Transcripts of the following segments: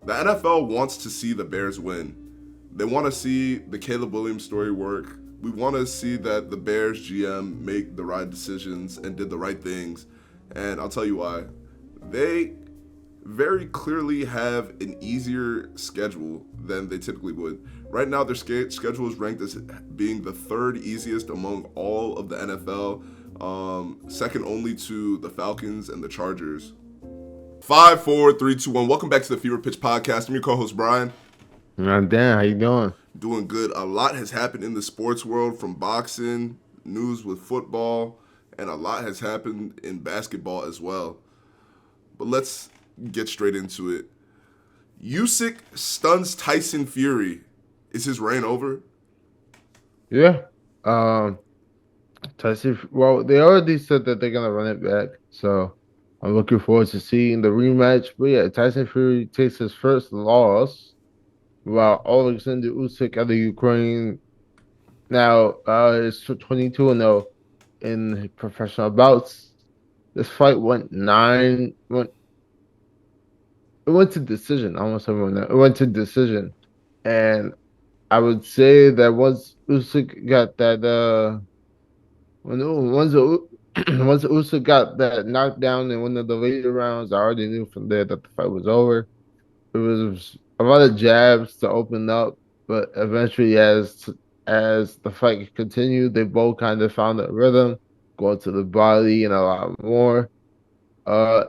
The NFL wants to see the Bears win. They want to see the Caleb Williams story work. We want to see that the Bears GM make the right decisions and did the right things. And I'll tell you why. They very clearly have an easier schedule than they typically would. Right now, their schedule is ranked as being the third easiest among all of the NFL, second only to the Falcons and the Chargers. 5, 4, 3, 2, 1. Welcome back to the Fever Pitch Podcast. I'm your co-host Brian. Dan, how you doing? Doing good. A lot has happened in the sports world, from boxing, news with football, and a lot has happened in basketball as well. But let's get straight into it. Usyk stuns Tyson Fury. Is his reign over? Yeah. Um, Tyson. Well, they already said that they're gonna run it back, so I'm looking forward to seeing the rematch. But yeah, Tyson Fury takes his first loss while Alexander Usyk out of Ukraine. Now, it's 22-0 in professional bouts. This fight it went to decision. Almost everyone know. It went to decision, and I would say that once Usyk got that when once once Usyk got that knockdown in one of the later rounds, I already knew from there that the fight was over. It was a lot of jabs to open up, but eventually, as the fight continued, they both kind of found a rhythm, going to the body and a lot more. Uh,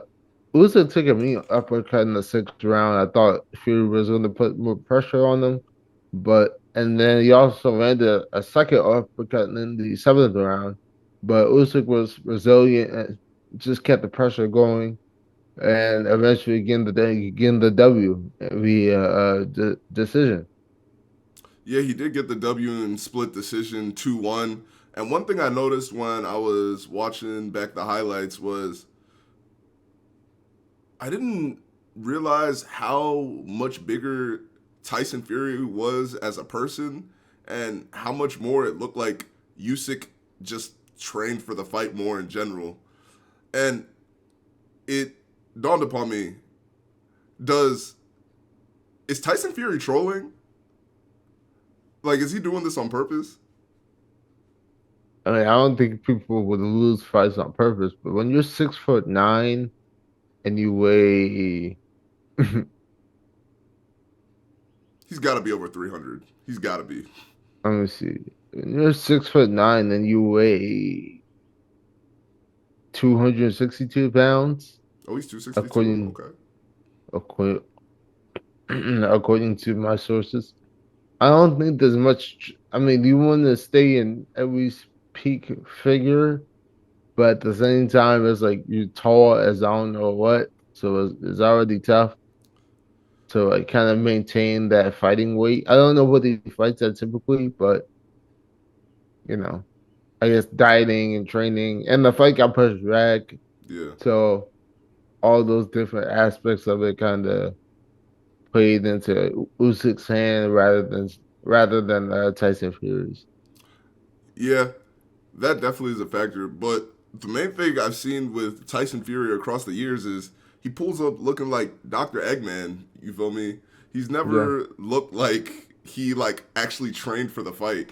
Usyk took a mean uppercut in the sixth round. I thought Fury was going to put more pressure on him, and then he also landed a second uppercut in the seventh round. But Usyk was resilient and just kept the pressure going, and eventually getting the W via decision. Yeah, he did get the W in split decision 2-1. And one thing I noticed when I was watching back the highlights was I didn't realize how much bigger Tyson Fury was as a person and how much more it looked like Usyk just trained for the fight more in general. And it dawned upon me, does is Tyson Fury trolling? Like, is he doing this on purpose? I mean, I don't think people would lose fights on purpose, but when you're 6'9" and you weigh He's got to be over 300. He's got to be. let me see. When you're 6'9" and you weigh 262 pounds, Oh, he's 262. according Okay. according according to my sources. I don't think there's much. I mean, you want to stay in every peak figure, but at the same time, it's like you're tall as I don't know what, so it's already tough to like kind of maintain that fighting weight. I don't know what he fights at typically, but you know, I guess dieting and training and the fight got pushed back, Yeah. so all those different aspects of it kind of played into Usyk's hand rather than Tyson Fury's. Yeah, that definitely is a factor. But the main thing I've seen with Tyson Fury across the years is he pulls up looking like Dr. Eggman. You feel me? He's Yeah, never looked like he like actually trained for the fight.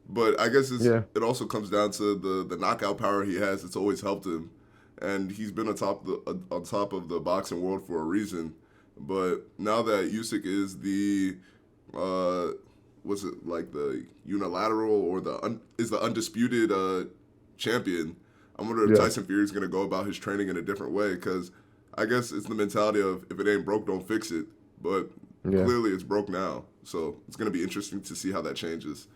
But I guess yeah. it also comes down to the knockout power he has. It's always helped him, and he's been on top of the boxing world for a reason. But now that Usyk is the uh, was it like the unilateral or is the undisputed champion? I wonder if Yeah, Tyson Fury is gonna go about his training in a different way, because I guess it's the mentality of if it ain't broke, don't fix it. But yeah. clearly it's broke now, so it's gonna be interesting to see how that changes.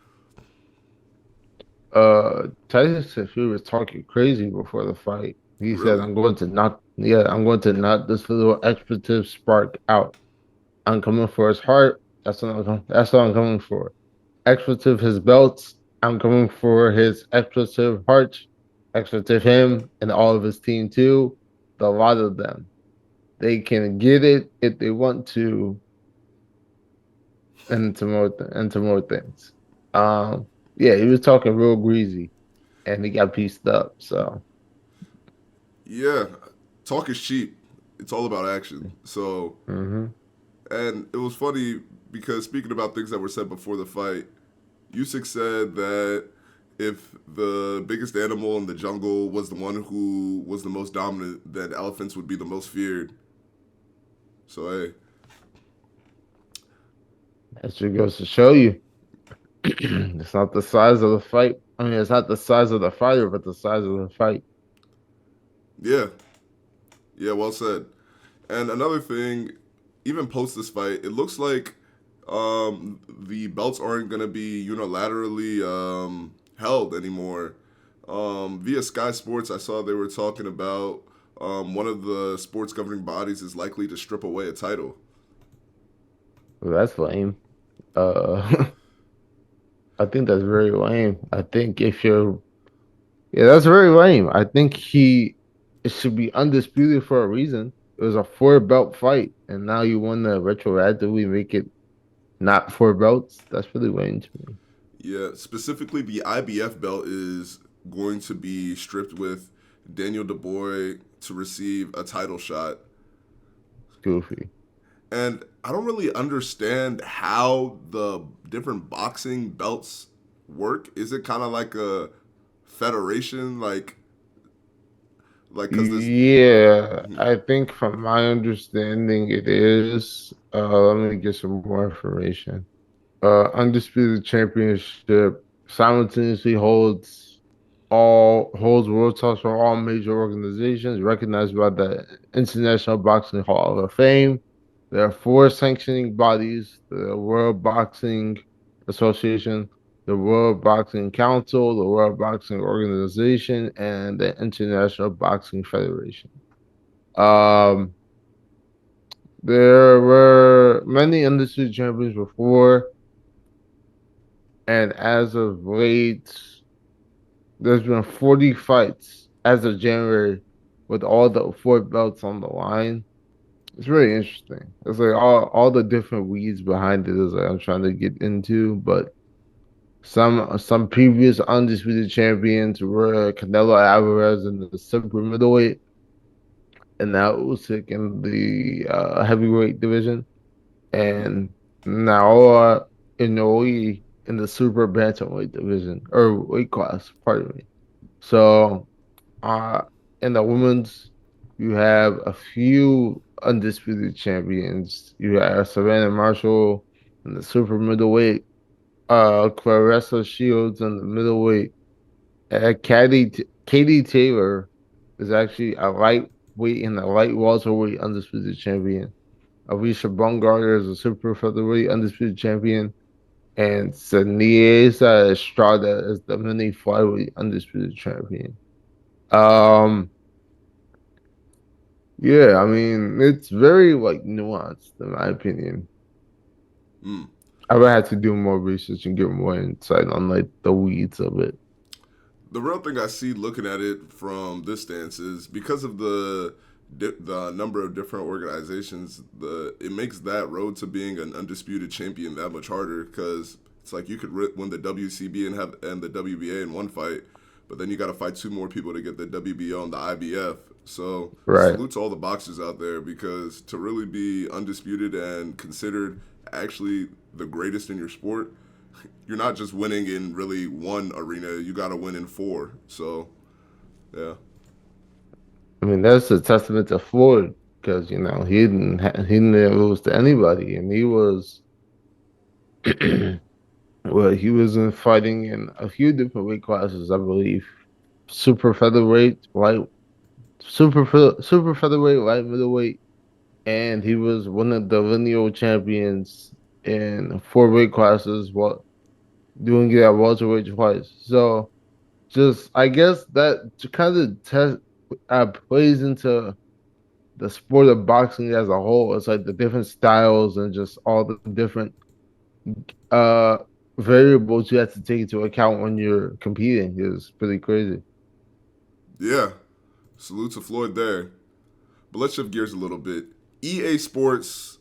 Tyson Fury was talking crazy before the fight. He said, Really? I'm going to knock this little expletive spark out. I'm coming for his heart. That's what I'm coming for. Expletive his belts. I'm coming for his expletive heart, expletive him and all of his team too. A lot of them. They can get it if they want to, and to more things. Yeah, he was talking real greasy, and he got pieced up. So Yeah, talk is cheap. It's all about action. So hmm And it was funny because speaking about things that were said before the fight, Usyk said that if the biggest animal in the jungle was the one who was the most dominant, then elephants would be the most feared. So hey, That just goes to show you, it's not the size of the fight. I mean, it's not the size of the fighter, but the size of the fight. yeah, yeah, well said. And another thing, even post this fight, it looks like the belts aren't gonna be unilaterally held anymore. Via Sky Sports, I saw they were talking about one of the sports governing bodies is likely to strip away a title. Well, that's lame. Uh, I think that's very lame. I think if you're, yeah, that's very lame. I think it should be undisputed for a reason. It was a four belt fight, and now you want to retroactively make it not four belts. That's really lame to me. Yeah, specifically the IBF belt is going to be stripped with Daniel DeBoy to receive a title shot. It's goofy. And I don't really understand how the different boxing belts work. Is it kind of like a federation, like because this? Yeah, Mhm. I think from my understanding, it is. Let me get some more information. Undisputed Championship simultaneously holds world titles for all major organizations recognized by the International Boxing Hall of Fame. There are four sanctioning bodies: the World Boxing Association, the World Boxing Council, the World Boxing Organization, and the International Boxing Federation. Um, there were many undisputed champions before, and as of late, there's been 40 fights as of January with all the four belts on the line. It's really interesting. It's like all the different weeds behind it is like I'm trying to get into, but some previous undisputed champions were Canelo Alvarez in the super middleweight, and now Usyk in the heavyweight division, Mhm. and now Inoue in the super bantamweight division or weight class. Pardon me. So Uh, in the women's, you have a few undisputed champions. You have Savannah Marshall in the super middleweight, Clarissa Shields in the middleweight, Katie Taylor is actually a lightweight and a light welterweight undisputed champion. Alicia Baumgartner is a super featherweight undisputed champion, and Seniesa Estrada is the mini flyweight undisputed champion. Um, Yeah, I mean, it's very like nuanced in my opinion. Mm. I would have to do more research and get more insight on like the weeds of it. The real thing I see looking at it from this stance is because of the number of different organizations, the it makes that road to being an undisputed champion that much harder because it's like you could win the WCB and the WBA in one fight, but then you got to fight two more people to get the WBO and the IBF. So Right. salute to all the boxers out there because to really be undisputed and considered actually the greatest in your sport, you're not just winning in really one arena. You got to win in four. So yeah, I mean, that's a testament to Floyd because he didn't lose to anybody, and he was well, he was in fighting in a few different weight classes, I believe. Super featherweight, super featherweight, light middleweight, and he was one of the lineal champions in four weight classes. What doing it at welterweight twice. So just I guess that kind of plays into the sport of boxing as a whole. It's like the different styles and just all the different uh variables you have to take into account when you're competing is pretty crazy. yeah. Salute to Floyd there. But let's shift gears a little bit. EA Sports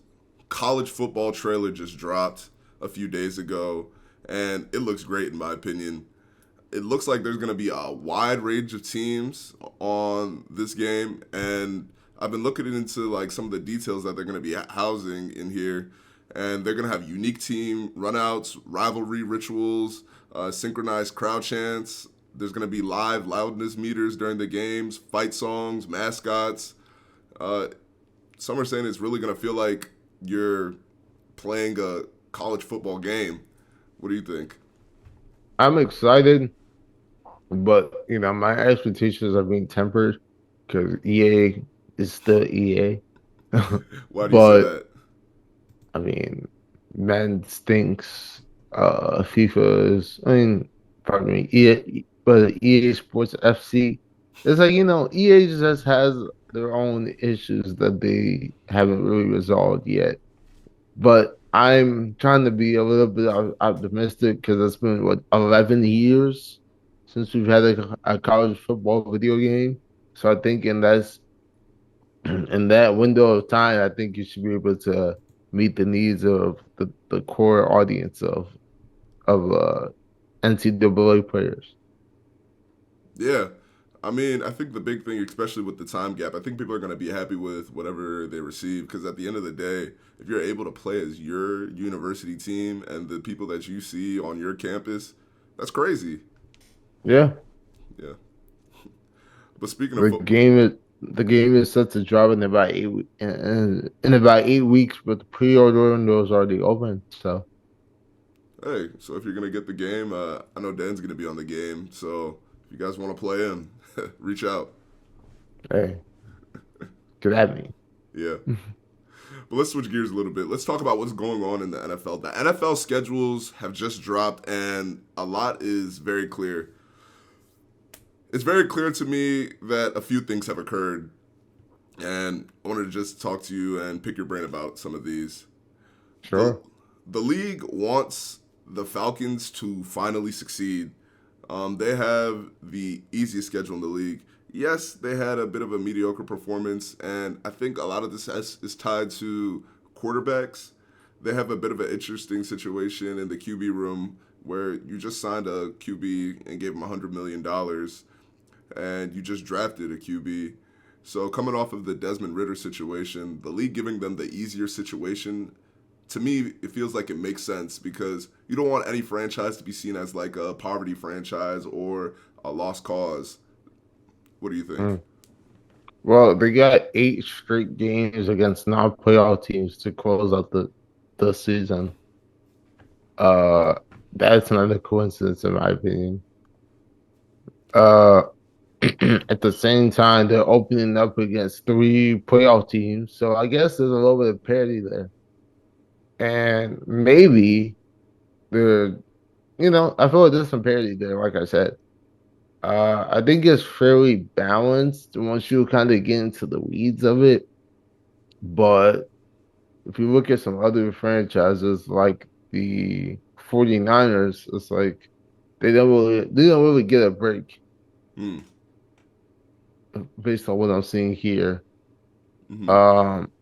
college football trailer just dropped a few days ago, and it looks great in my opinion. It looks like there's going to be a wide range of teams on this game, and I've been looking into like some of the details that they're going to be housing in here, and they're going to have unique team runouts, rivalry rituals, synchronized crowd chants. There's going to be live loudness meters during the games, fight songs, mascots. Uh, some are saying it's really going to feel like you're playing a college football game. What do you think? I'm excited, but my expectations are being tempered because EA is still EA. Why do you say But that? I mean, man stinks. FIFA is, pardon me, EA, but EA Sports FC. It's like, EA just has their own issues that they haven't really resolved yet. But I'm trying to be a little bit optimistic because it's been, what, 11 years since we've had a college football video game. So I think in that window of time, I think you should be able to meet the needs of the core audience of NCAA players. Yeah. I mean, I think the big thing, especially with the time gap, I think people are going to be happy with whatever they receive because at the end of the day, if you're able to play as your university team and the people that you see on your campus, that's crazy. Yeah, Yeah. But speaking of the football, game is the game is set to drop in about in about 8 weeks, but the pre-order window is already open. So hey, so if you're going to get the game, I know Dan's going to be on the game. So if you guys want to play him, reach out. hey, get at me. Yeah. But let's switch gears a little bit. Let's talk about what's going on in the NFL. The NFL schedules have just dropped, and a lot is very clear. It's very clear to me that a few things have occurred, and I wanted to just talk to you and pick your brain about some of these. The Sure. the league wants the Falcons to finally succeed. They have the easiest schedule in the league. Yes, they had a bit of a mediocre performance, and I think a lot of this is tied to quarterbacks. They have a bit of an interesting situation in the QB room where you just signed a QB and gave him $100 million, and you just drafted a QB. So coming off of the Desmond Ritter situation, the league giving them the easier situation, to me, it feels like it makes sense because you don't want any franchise to be seen as like a poverty franchise or a lost cause. What do you think? Mm. Well, they got 8 straight games against non-playoff teams to close out the season. Uh, that's not a coincidence in my opinion. Uh, at the same time, they're opening up against 3 playoff teams, so I guess there's a little bit of parity there. And maybe the, I feel like there's some parity there. Like I said, I think it's fairly balanced once you kind of get into the weeds of it. But if you look at some other franchises like the 49ers, it's like they don't really get a break Hmm. based on what I'm seeing here. Mm-hmm. Um,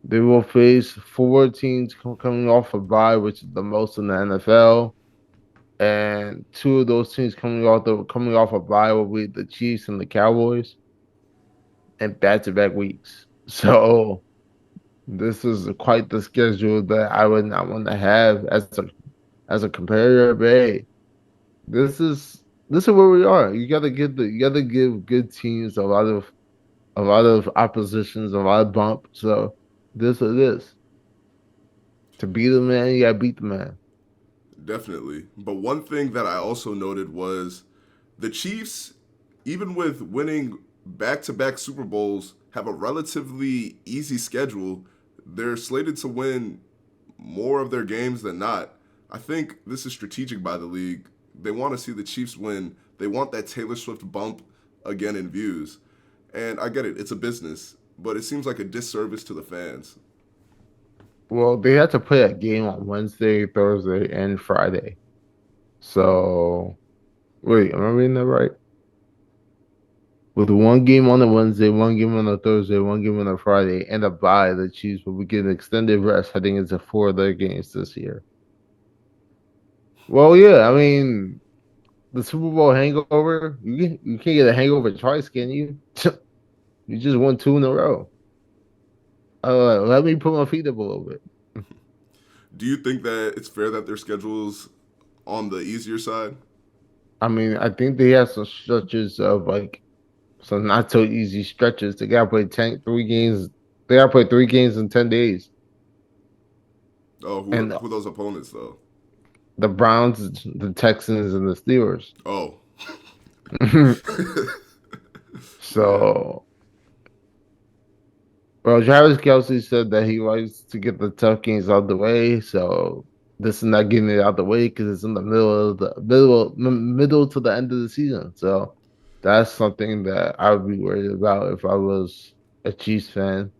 they will face 4 teams coming off a bye, which is the most in the NFL. And two of those teams coming off a bye will be the Chiefs and the Cowboys, and back-to-back weeks. So this is quite the schedule that I would not want to have as a competitor. But hey, this is where we are. You gotta give good teams a lot of oppositions, a lot of bump. So this is this. To beat the man, you gotta beat the man. Definitely. But one thing that I also noted was the Chiefs, even with winning back to back Super Bowls, have a relatively easy schedule. They're slated to win more of their games than not. I think this is strategic by the league. They want to see the Chiefs win. They want that Taylor Swift bump again in views. And I get it, it's a business, but it seems like a disservice to the fans. Well, they had to play a game on Wednesday, Thursday, and Friday. So wait, am I reading that right? With one game on a Wednesday, one game on a Thursday, one game on a Friday, and a bye, the Chiefs will be getting extended rest heading into 4 of their games this year. Well, yeah, I mean, the Super Bowl hangover, you can't get a hangover twice, can you? You just won two in a row. Let me put my feet up a little bit. Do you think that it's fair that their schedule's on the easier side? I mean, I think they have some stretches of like some not so easy stretches. They gotta play 3 games. They gotta play 3 games in 10 days. Oh, And who are those opponents though? the Browns, the Texans, and the Steelers. Oh, yeah. So, well, Travis Kelsey said that he likes to get the tough games out of the way. So this is not getting it out of the way because it's in the middle to the end of the season. So that's something that I would be worried about if I was a Chiefs fan.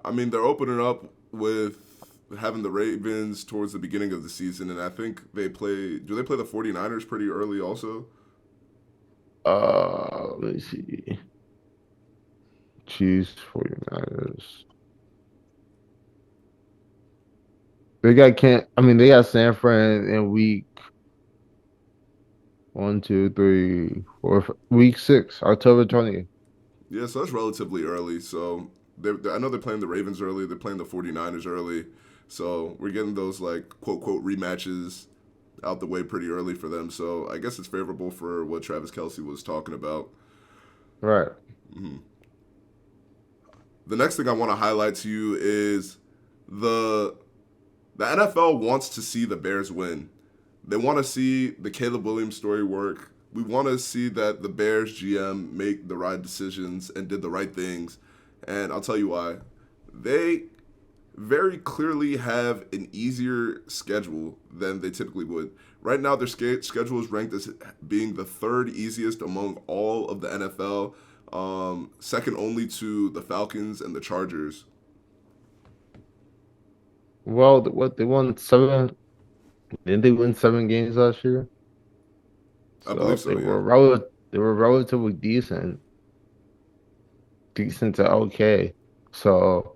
I mean, they're opening up with having the Ravens towards the beginning of the season, and I think they play. Do they play the 49ers pretty early also? Let me see. Chiefs, 49ers. They got San Fran in week one, two, three, four, week 6, October 20th. Yeah, so that's relatively early. So I know they're playing the Ravens early. They're playing the 49ers early. So we're getting those like quote quote rematches out the way pretty early for them. So I guess it's favorable for what Travis Kelsey was talking about. Right. The next thing I want to highlight to you is the the NFL wants to see the Bears win. They want to see the Caleb Williams story work. We want to see that the Bears GM make the right decisions and did the right things. And I'll tell you why. They very clearly have an easier schedule than they typically would. Right now, their schedule is ranked as being the third easiest among all of the NFL, second only to the Falcons and the Chargers. Well, what they won 7? Didn't they win 7 games last year? I believe So so, yeah. they were relatively decent to okay. So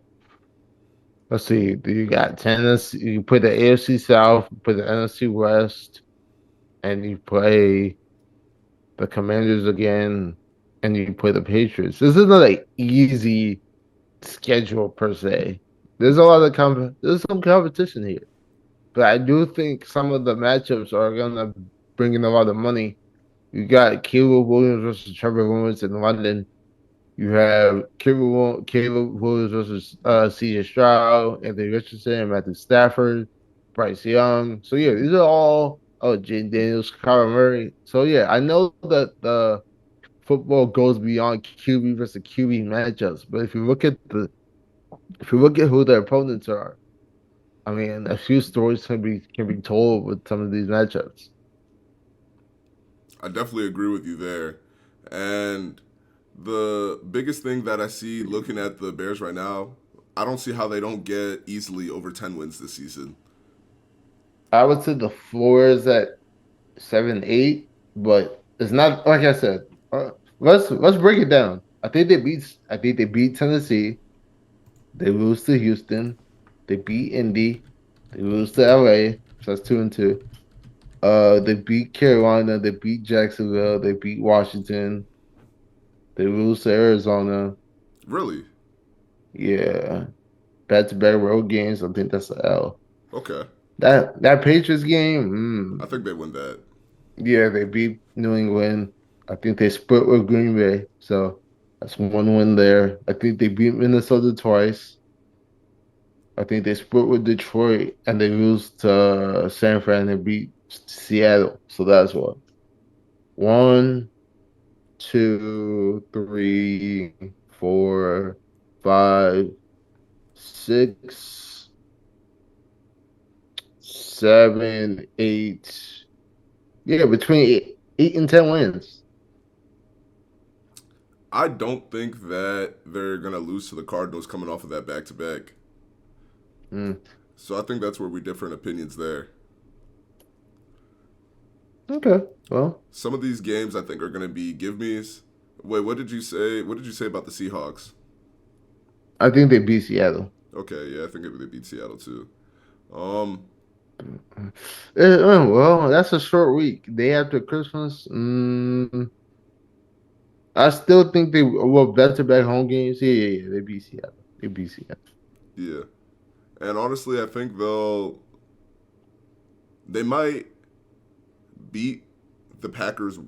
let's see. You got Tennessee. You put the AFC South, put the NFC West, and you play the Commanders again, and you play the Patriots. This is not an easy schedule per se. There's some competition here, but I do think some of the matchups are gonna bring in a lot of money. You got Caleb Williams versus Trevor Lawrence in London. You have Caleb Williams versus C.J. Stroud, Anthony Richardson, Matthew Stafford, Bryce Young. So yeah, these are all Jane Daniels, Kyler Murray. So yeah, I know that the football goes beyond QB versus QB matchups, but if you look at who their opponents are, I mean, a few stories can be told with some of these matchups. I definitely agree with you there. And the biggest thing that I see looking at the Bears right now, I don't see how they don't get easily over 10 wins this season. I would say the floor is at 7, 8, but it's not like I said. Let's break it down. I think they beat Tennessee. They lose to Houston. They beat Indy. They lose to LA. So that's 2-2. They beat Carolina. They beat Jacksonville. They beat Washington. They lose to Arizona. Really? Yeah, back-to-back road games. I think that's the L. Okay. That Patriots game. I think they win that. Yeah, they beat New England. I think they split with Green Bay, so that's one win there. I think they beat Minnesota twice. I think they split with Detroit and they lose to San Fran and beat Seattle. So that's what 1, 2, 3, 4, 5, 6, 7, 8. Yeah, between 8 and 10 wins. I don't think that they're going to lose to the Cardinals coming off of that back to back. Mm. So I think that's where we differ in opinions there. Okay, well. Some of these games I think are going to be give me's. Wait, what did you say? What did you say about the Seahawks? I think they beat Seattle. Okay, yeah, I think they beat Seattle too. Um, Well, that's a short week. Day after Christmas. I still think they were back-to-back home games. Yeah. They beat Seattle. They beat Seattle. Yeah. And honestly, I think they might beat the Packers.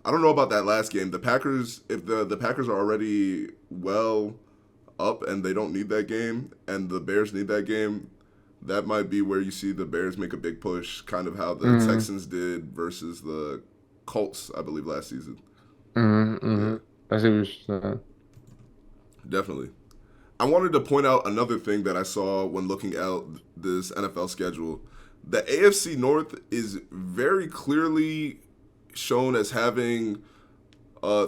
I don't know about that last game. The Packers, if the Packers are already well up and they don't need that game, and the Bears need that game, that might be where you see the Bears make a big push, kind of how the Mm-hmm. Texans did versus the Colts, I believe, last season. Mm-hmm. Yeah, Mm-hmm. I see what you're saying. definitely. I wanted to point out another thing that I saw when looking at this NFL schedule. The AFC North is very clearly shown as having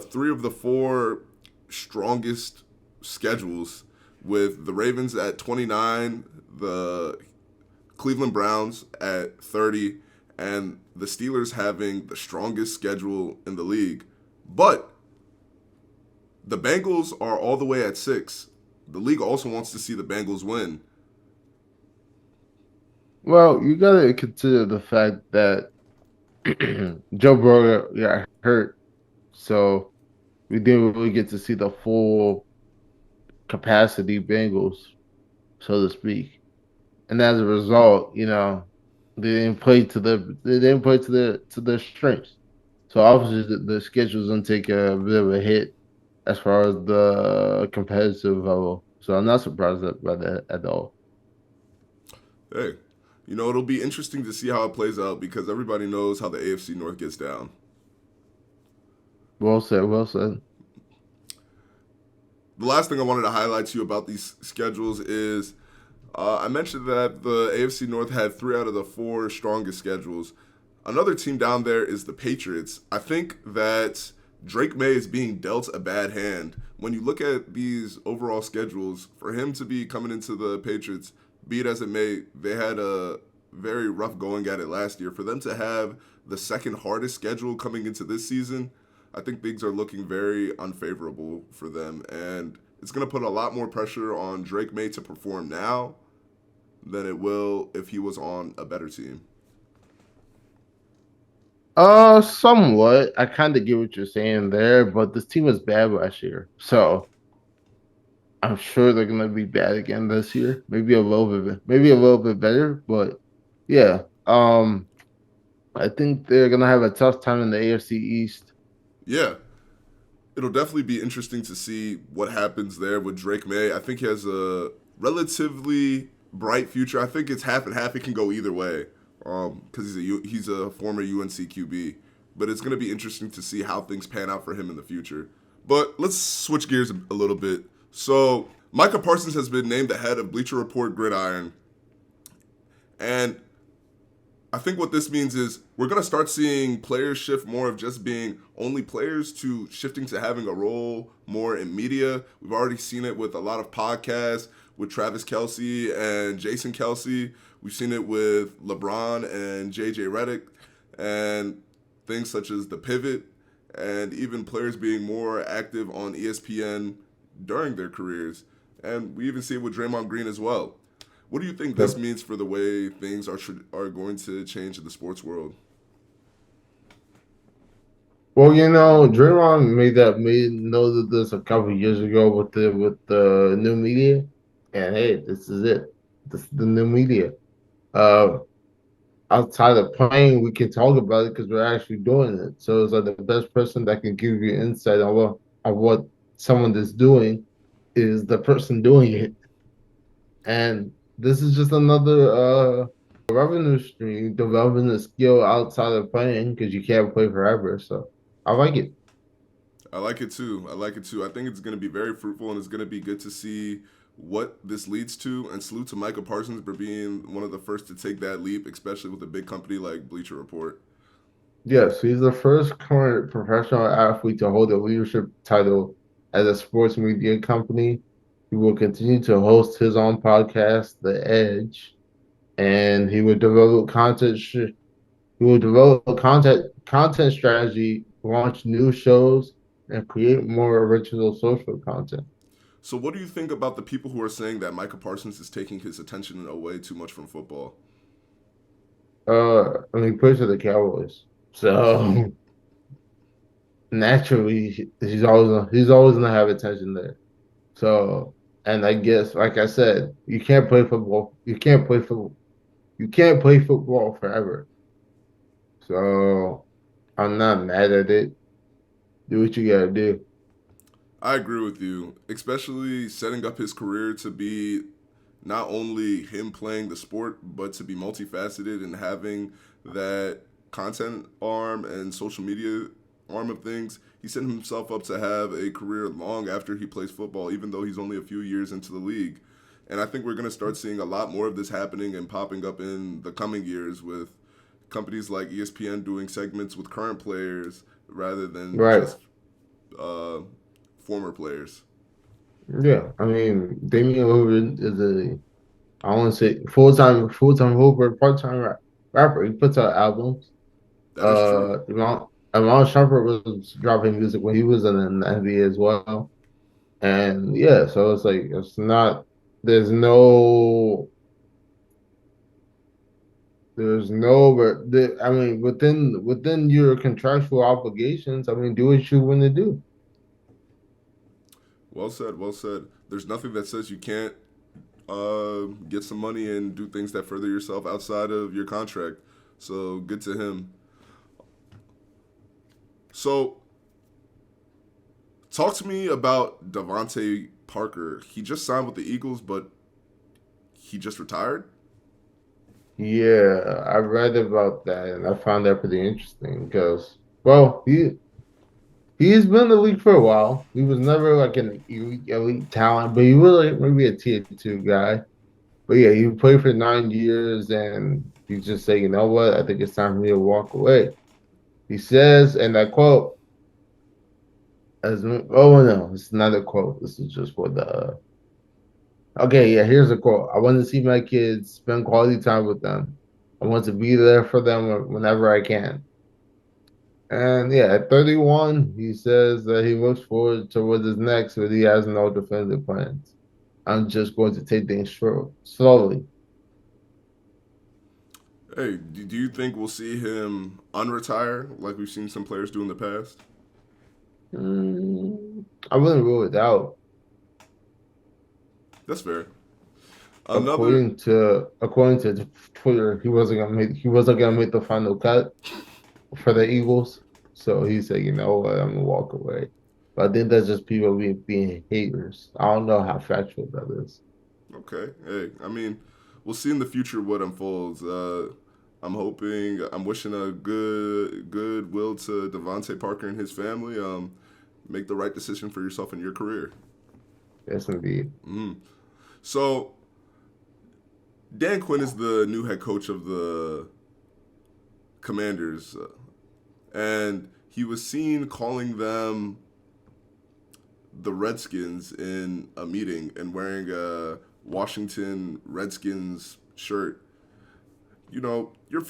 three of the four strongest schedules, with the Ravens at 29, the Cleveland Browns at 30, and the Steelers having the strongest schedule in the league. But the Bengals are all the way at 6. The league also wants to see the Bengals win. Well, you gotta consider the fact that Joe Burrow got hurt, so we didn't really get to see the full capacity Bengals, so to speak. And as a result, they didn't play to their strengths. So obviously the schedule's gonna take a bit of a hit as far as the competitive level. So I'm not surprised by that at all. Hey, it'll be interesting to see how it plays out because everybody knows how the AFC North gets down. Well said, well said. The last thing I wanted to highlight to you about these schedules is I mentioned that the AFC North had 3 out of the 4 strongest schedules. Another team down there is the Patriots. I think that Drake Maye is being dealt a bad hand. When you look at these overall schedules, for him to be coming into the Patriots, be it as it may, they had a very rough going at it last year. For them to have the second hardest schedule coming into this season, I think things are looking very unfavorable for them. And it's going to put a lot more pressure on Drake Maye to perform now than it will if he was on a better team. Somewhat. I kind of get what you're saying there, but this team was bad last year, so I'm sure they're gonna be bad again this year. Maybe a little bit better, but yeah. I think they're gonna have a tough time in the AFC East. Yeah, it'll definitely be interesting to see what happens there with Drake Maye. I think he has a relatively bright future. I think it's half and half. It can go either way because he's a former UNC QB. But it's going to be interesting to see how things pan out for him in the future. But let's switch gears a little bit. So Micah Parsons has been named the head of Bleacher Report Gridiron, and I think what this means is we're going to start seeing players shift more of just being only players to shifting to having a role more in media. We've already seen it with a lot of podcasts with Travis Kelce and Jason Kelce. We've seen it with LeBron and JJ Redick and things such as The Pivot and even players being more active on ESPN during their careers. And we even see it with Draymond Green as well. What do you think this Yep. means for the way things are going to change in the sports world? Well, Draymond made noted this a couple of years ago with the new media, and hey, this is it. This is the new media. Uh, Outside of playing, we can talk about it because we're actually doing it. So it's like the best person that can give you insight on what someone is doing is the person doing it. And this is just another revenue stream, developing a skill outside of playing because you can't play forever. So I like it. I like it too. I like it too. I think it's going to be very fruitful and it's going to be good to see what this leads to. And salute to Micah Parsons for being one of the first to take that leap, especially with a big company like Bleacher Report. Yes, he's the first current professional athlete to hold a leadership title at a sports media company. He will continue to host his own podcast, The Edge, and he will develop a content strategy, launch new shows, and create more original social content. So, what do you think about the people who are saying that Micah Parsons is taking his attention away too much from football? I mean, he plays for the Cowboys, so naturally he's always gonna have attention there. So, and I guess, like I said, you can't play football. You can't play football forever. So I'm not mad at it. Do what you gotta do. I agree with you, especially setting up his career to be not only him playing the sport, but to be multifaceted and having that content arm and social media arm of things. He set himself up to have a career long after he plays football, even though he's only a few years into the league. And I think we're going to start seeing a lot more of this happening and popping up in the coming years with companies like ESPN doing segments with current players rather than Right. just uh, former players. Yeah. I mean, Damian Lillard is a I want to say full time hooper, part-time rapper. He puts out albums. That is true. Iman Shumpert was dropping music when he was in the NBA as well. And yeah, so it's like it's not there's no there's no but I mean within your contractual obligations, I mean do what you want to do. Well said. Well said. There's nothing that says you can't get some money and do things that further yourself outside of your contract. So good to him. So talk to me about Devante Parker. He just signed with the Eagles, but he just retired. Yeah, I read about that and I found that pretty interesting because well, he's been in the league for a while. He was never like an elite talent, but he was like maybe a tier two guy. But yeah, he played for 9 years and he just said, you know what? I think it's time for me to walk away. He says, and I quote, oh no, it's not a quote. This is just for the okay, yeah, here's a quote. I want to see my kids, spend quality time with them. I want to be there for them whenever I can. And yeah, at 31, he says that he looks forward to what is next, but he has no definitive plans. I'm just going to take things slowly. Hey, do you think we'll see him unretire like we've seen some players do in the past? I wouldn't rule it out. That's fair. Another. According to Twitter, he wasn't gonna make the final cut for the Eagles. So he said, you know what, I'm gonna walk away. But I think that's just people being haters. I don't know how factual that is. Okay. Hey, I mean, we'll see in the future what unfolds. I'm wishing a good will to Devontae Parker and his family. Make the right decision for yourself and your career. Yes, indeed. So Dan Quinn is the new head coach of the Commanders, and he was seen calling them the Redskins in a meeting and wearing a Washington Redskins shirt. You know, you're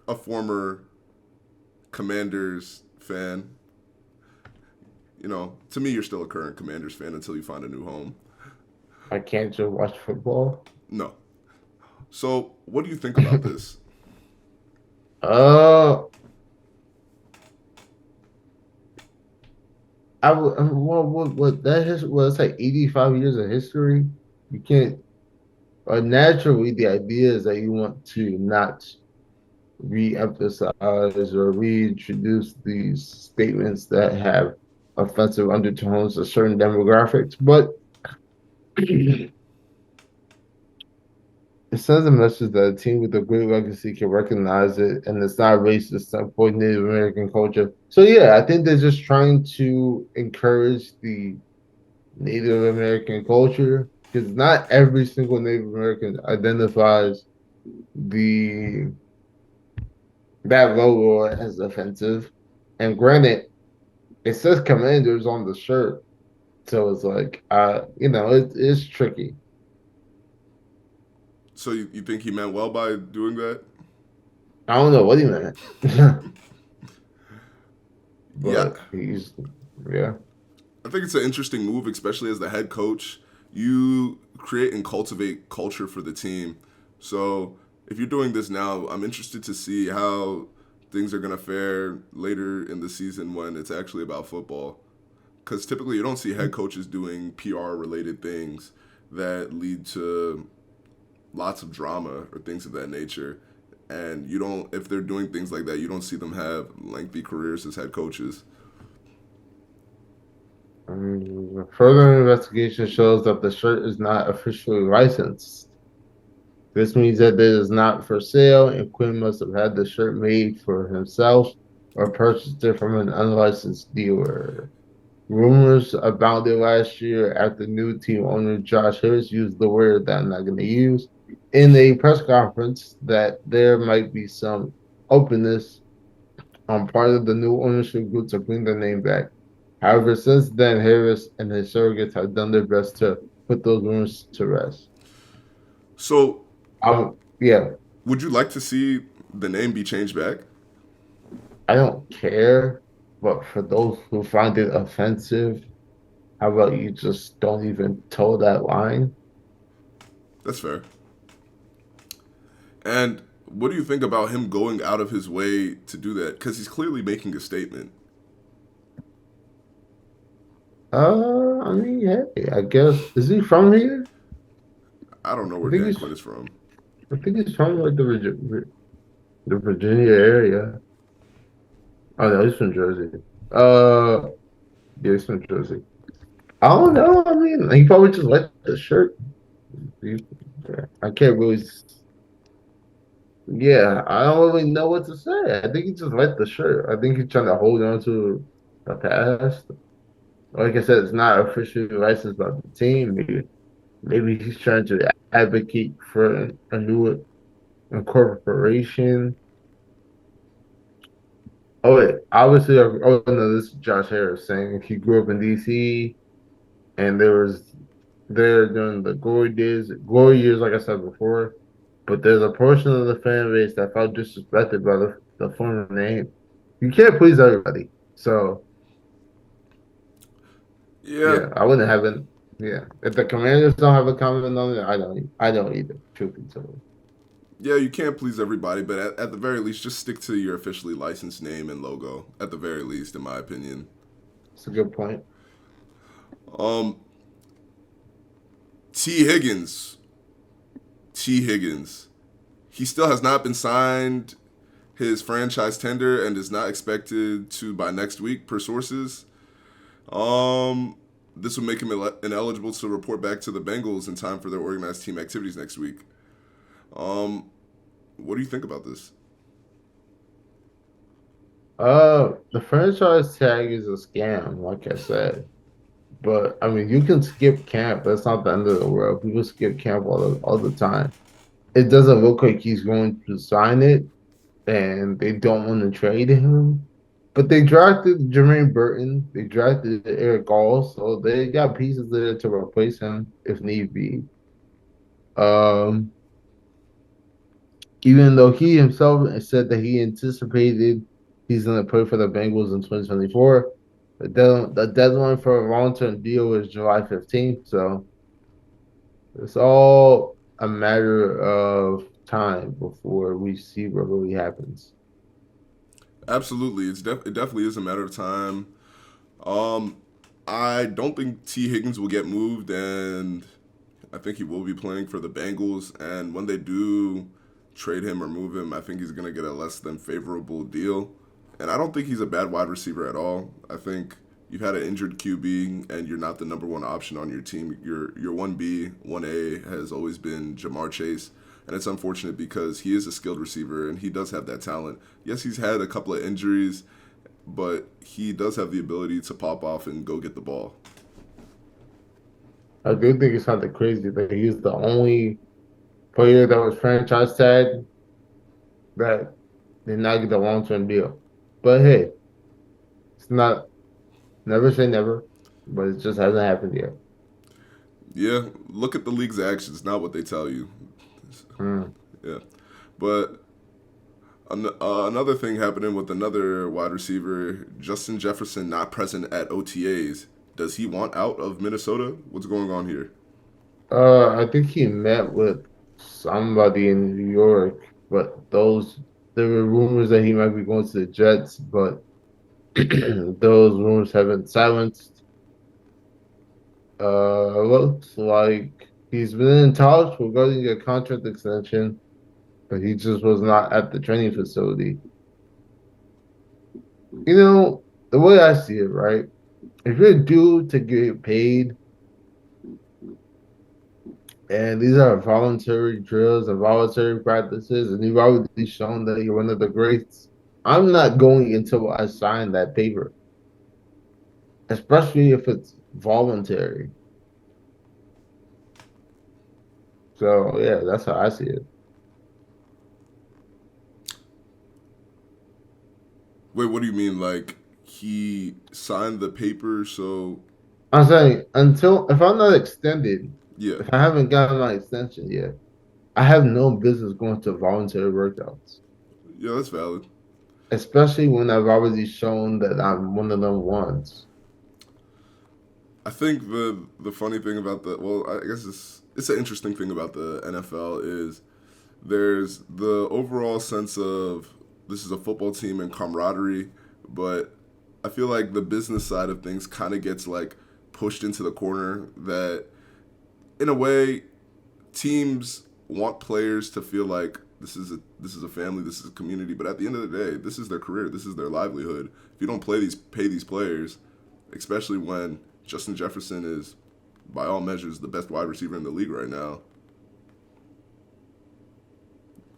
a former Commanders fan. You know, to me, you're still a current Commanders fan until you find a new home. I can't just watch football. No. So, what do you think about this? uh, what that is, well, it's like 85 years of history. You can't, naturally, the idea is that you want to not re-emphasize or reintroduce these statements that have offensive undertones to certain demographics, but it sends a message that a team with a great legacy can recognize it and it's not racist to avoid Native American culture. So yeah, I think they're just trying to encourage the Native American culture because not every single Native American identifies the that logo as offensive. And granted, it says Commanders on the shirt, so it's like, it's tricky. So, you think he meant well by doing that? I don't know what he meant, Yeah, but he's yeah. I think it's an interesting move, especially as the head coach. You create and cultivate culture for the team. So if you're doing this now, I'm interested to see how things are going to fare later in the season when it's actually about football. Because typically you don't see head coaches doing PR related things that lead to lots of drama or things of that nature. And you don't, if they're doing things like that, you don't see them have lengthy careers as head coaches. Further investigation shows that the shirt is not officially licensed. This means that it is not for sale, and Quinn must have had the shirt made for himself or purchased it from an unlicensed dealer. Rumors about it last year after new team owner Josh Harris used the word that I'm not going to use in a press conference that there might be some openness on part of the new ownership group to bring the name back. However, since then, Harris and his surrogates have done their best to put those rumors to rest. So, Yeah, would you like to see the name be changed back? I don't care, but for those who find it offensive, how about you just don't even toe that line? That's fair. And what do you think about him going out of his way to do that? Because he's clearly making a statement. I mean, hey, I guess is he from here? I don't know I where think Dan he's Quinn is from. I think he's from like the Virginia area. Oh no, he's from Jersey. Uh, yeah, he's from Jersey. I don't know. I mean, he probably just liked the shirt. I can't really. Yeah, I don't really know what to say. I think he just liked the shirt. I think he's trying to hold on to the past. Like I said, it's not officially licensed by the team. Maybe he's trying to advocate for a new incorporation. Oh wait, obviously, oh no, this is Josh Harris saying he grew up in DC and there was there during the glory years, like I said before. But there's a portion of the fan base that felt disrespected by the former name. You can't please everybody, so Yeah, yeah, I wouldn't have it. Yeah, if the Commanders don't have a comment on it, I don't. I don't either. Truth be told, yeah, you can't please everybody, but at the very least, just stick to your officially licensed name and logo. At the very least, in my opinion. it's a good point. Um, T. Higgins. T. Higgins. He still has not been signed his franchise tender and is not expected to by next week, per sources. Um, this would make him ineligible to report back to the Bengals in time for their organized team activities next week. Um, what do you think about this? The franchise tag is a scam, like I said. But I mean, you can skip camp. That's not the end of the world. People skip camp all the time. It doesn't look like he's going to sign it, and they don't want to trade him. But they drafted Jermaine Burton. They drafted Eric Gall, so they got pieces there to replace him if need be. Um, Even though he himself said that he anticipated he's going to play for the Bengals in 2024, the deadline for a long-term deal is July 15th. So it's all a matter of time before we see what really happens. Absolutely, it definitely is a matter of time. Um, I don't think T. Higgins will get moved, and I think he will be playing for the Bengals. And when they do trade him or move him, I think he's going to get a less than favorable deal. And I don't think he's a bad wide receiver at all. I think you've had an injured QB and you're not the number one option on your team. Your 1B, 1A has always been Jamar Chase. And it's unfortunate because he is a skilled receiver and he does have that talent. Yes, he's had a couple of injuries, but he does have the ability to pop off and go get the ball. I do think it's something crazy that he's the only player that was franchise tagged that did not get the long-term deal. But hey, it's not never say never, but it just hasn't happened yet. Yeah, look at the league's actions, not what they tell you. Mm. Yeah. But another thing happening with another wide receiver, Justin Jefferson, not present at OTAs. Does he want out of Minnesota? What's going on here? I think he met with somebody in New York, but those there were rumors that he might be going to the Jets, but those rumors have been silenced. Looks like he's been in talks regarding a contract extension, but he just was not at the training facility. You know, the way I see it, right? If you're due to get paid, and these are voluntary drills and voluntary practices, and you've already shown that you're one of the greats, I'm not going until I sign that paper, especially if it's voluntary. So yeah, that's how I see it. Wait, what do you mean? Like he signed the paper, so I'm saying until if I'm not extended, yeah, if I haven't gotten my extension yet, I have no business going to voluntary workouts, yeah, that's valid. especially when I've already shown that I'm one of them ones. I think the funny thing about the well, I guess it's an interesting thing about the NFL is there's the overall sense of this is a football team and camaraderie, but I feel like the business side of things kind of gets like pushed into the corner that in a way teams want players to feel like this is a family, this is a community, but at the end of the day, this is their career, this is their livelihood. If you don't pay these players, especially when Justin Jefferson is by all measures the best wide receiver in the league right now,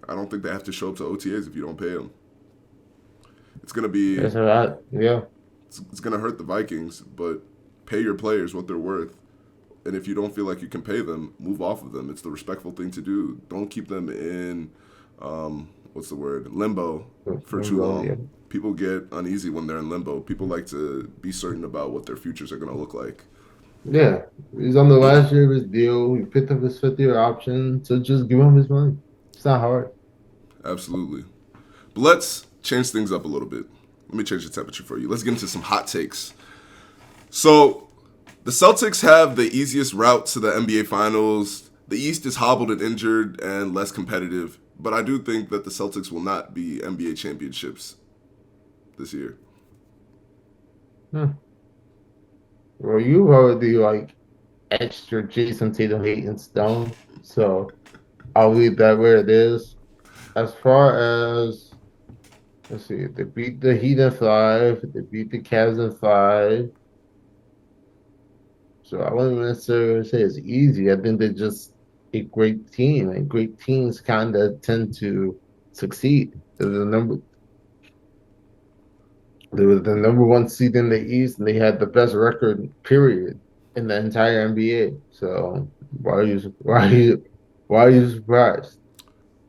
I don't think they have to show up to OTAs if you don't pay them. It's gonna be That's right. Yeah. it's gonna hurt the Vikings, but pay your players what they're worth. And if you don't feel like you can pay them, move off of them. It's the respectful thing to do. Don't keep them in what's the word, limbo for too long. Yeah. People get uneasy when they're in limbo. People like to be certain about what their futures are gonna look like. Yeah. He's on the last year of his deal. He picked up his 5th-year option, so just give him his money. It's not hard. Absolutely. But let's change things up a little bit. Let me change the temperature for you. Let's get into some hot takes. So, the Celtics have the easiest route to the NBA Finals. The East is hobbled and injured and less competitive, but I do think that the Celtics will not be NBA championships this year. Hmm. Well, you already like extra Jason Tatum hate in stone, so I'll leave that where it is. As far as let's see, they beat the Heat in 5, they beat the Cavs in 5. So I wouldn't necessarily say it's easy. I think they're just a great team, and great teams kind of tend to succeed. They were the number one seed in the East, and they had the best record, period, in the entire NBA. So why are you surprised?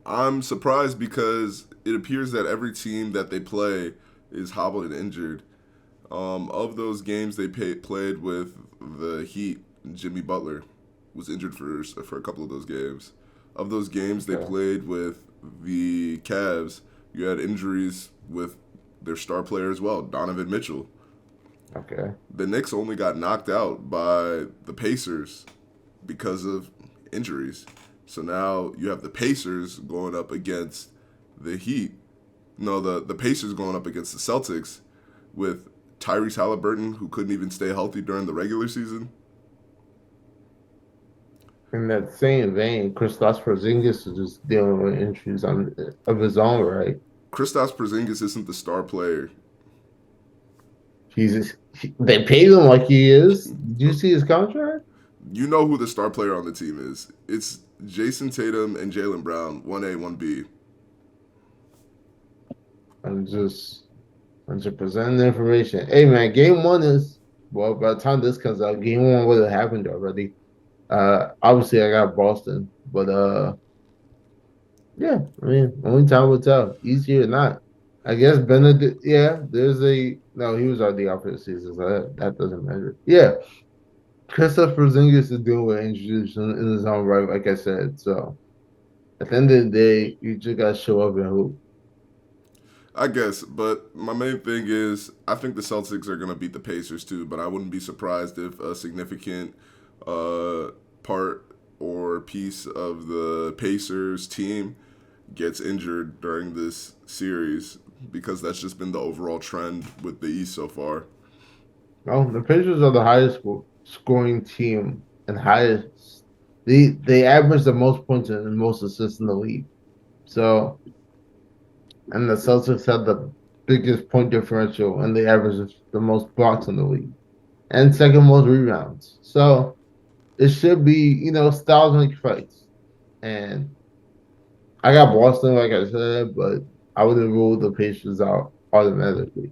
I'm surprised because it appears that every team that they play is hobbled and injured. Of those games they played with the Heat, Jimmy Butler was injured for a couple of those games. Of those games they Okay. played with the Cavs, you had injuries with their star player as well, Donovan Mitchell. Okay. The Knicks only got knocked out by the Pacers because of injuries. So now you have the Pacers going up against the Heat. No, the Pacers going up against the Celtics with Tyrese Halliburton, who couldn't even stay healthy during the regular season. In that same vein, Kristaps Porzingis is just dealing with injuries of his own, right? Kristaps Porzingis isn't the star player. They paid him like he is. Did you see his contract? You know who the star player on the team is. It's Jason Tatum and Jaylen Brown, 1A, 1B. I'm just presenting the information. Hey man, game one is well by the time this comes out, game one would have happened already. Obviously I got Boston, but yeah, I mean only time will tell. Easy or not. I guess Benedict yeah, there's a no, he was already out for the season, so that doesn't matter. Yeah. Kristaps Porzingis is dealing with injuries in his own right, like I said. So at the end of the day, you just gotta show up and hoop. I guess, but my main thing is I think the Celtics are going to beat the Pacers too, but I wouldn't be surprised if a significant part or piece of the Pacers team gets injured during this series because that's just been the overall trend with the East so far. Well, the Patriots are the highest scoring team and highest. They average the most points and most assists in the league. So, and the Celtics have the biggest point differential, and they average the most blocks in the league and second most rebounds. So it should be, styles make fights. And I got Boston, like I said, but I wouldn't rule the Pacers out automatically.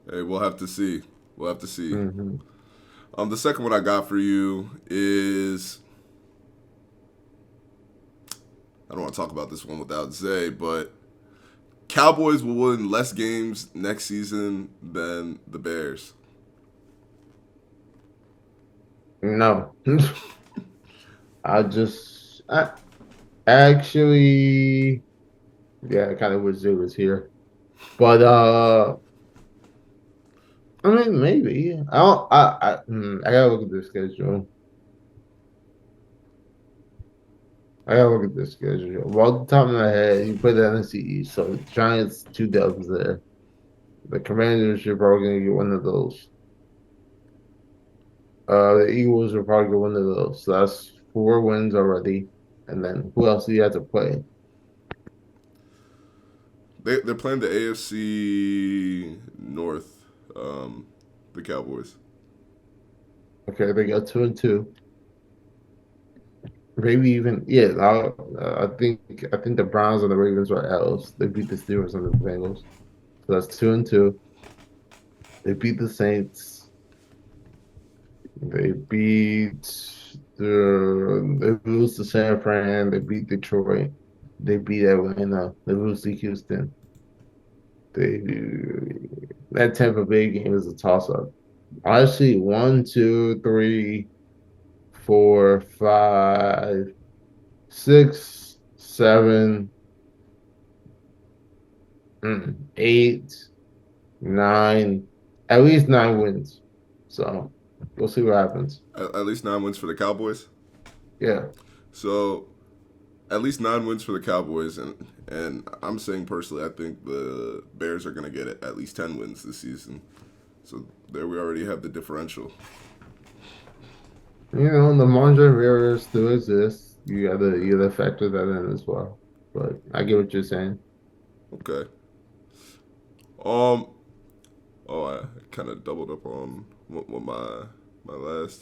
Hey, we'll have to see. We'll have to see. Hmm. The second one I got for you is I don't want to talk about this one without Zay, but Cowboys will win less games next season than the Bears. No, I actually, yeah, I kind of wish it was here, but I mean, maybe I don't. I gotta look at the schedule. I gotta look at the schedule. Well, off the top of my head, you put the NFC East, so the Giants 2 Dubs there. The Commanders are probably gonna get one of those. The Eagles are probably gonna get one of those. So that's 4 wins already. And then who else do you have to play? They're playing the AFC North, the Cowboys. Okay, they got 2-2. Maybe even yeah. I think the Browns and the Ravens are L's. They beat the Steelers and the Bengals. So that's 2-2. They beat the Saints. They beat they lose to San Fran. They beat Detroit. They beat Atlanta. They lose to Houston. They that Tampa Bay game is a toss up. Honestly, 1, 2, 3, 4, 5, 6, 7, 8, 9, at least 9 wins. So we'll see what happens. At least 9 wins for the Cowboys. Yeah. So at least 9 wins for the Cowboys, and I'm saying personally, I think the Bears are going to get at least 10 wins this season. So there we already have the differential. The margin of error still exists. You gotta factor that in as well. But I get what you're saying. Okay. Um. Oh, I kind of doubled up on what my last